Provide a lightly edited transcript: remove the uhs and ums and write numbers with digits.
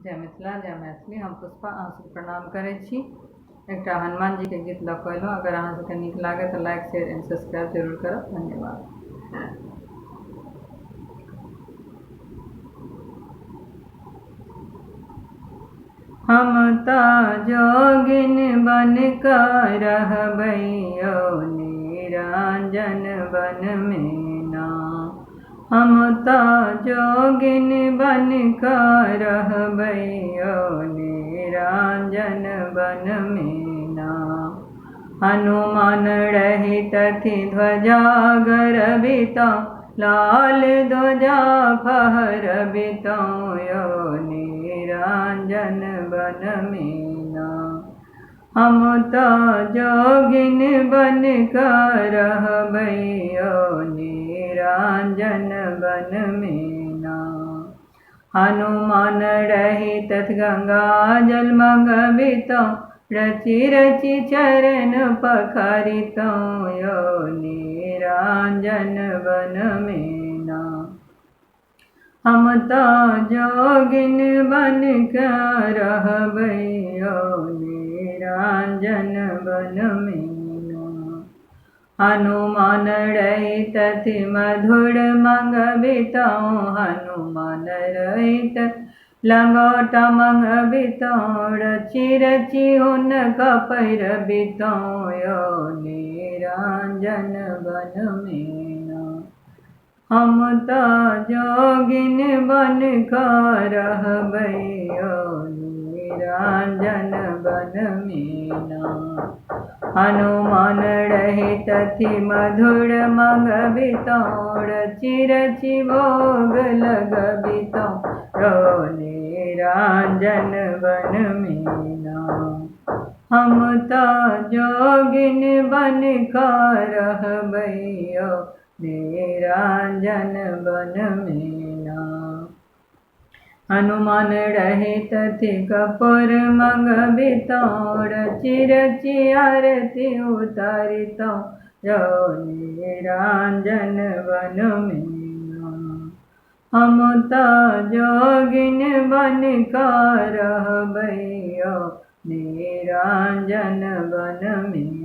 जय मिथिला जय मैथिली। हम पुष्पा अहाँसब प्रणाम करै छी। एकटा हनुमान जी के गीत लऽ कऽ अएलहुँ। अगर अहाँ सबके नीक लागे तऽ लाइक शेयर एंड सब्सक्राइब जरूर करब। धन्यवाद। हम तऽ जोगिन बन कऽ रहबै यौ निरंजन वन में ना। हम तऽ जोगिन बन कऽ रहबै यौ निरंजन वन में ना। हनुमान रहित ध्वजा गरबितौं लाल ध्वजा फहरबितौं यौ निरंजन वन में ना। हम तऽ जोगिन बन कऽ रहबै यौ निरंजन वन में ना। हनुमान रहित गंगा जल मंगबितौं रचि रचि चरण पखारितौं यौ निरंजन वन में ना। हम तऽ जोगिन बन कऽ रहबै यौ निरंजन वन में ना। हनुमान रहित मधुर मंगबितौं हनुमान रहित लंगोटा मंगबितौं रचि रचि हुनका पहिरबितौं यौ निरंजन वन में ना। हम तऽ जोगिन बन कऽ रहबै यौ निरंजन वन में ना। हनुमान रहित मधुर मंगबितौं रचि रचि भोग लगबितौं यौ निरंजन वन में ना। हम तऽ जोगिन बन कऽ रहबै यौ निरंजन वन में ना। हनुमान रहित कपूर मंगबितौं रचि रचि आरती उतारितौं यौ निरंजन वन में ना। हम तऽ जोगिन बन कऽ रहबै यौ निरंजन वन में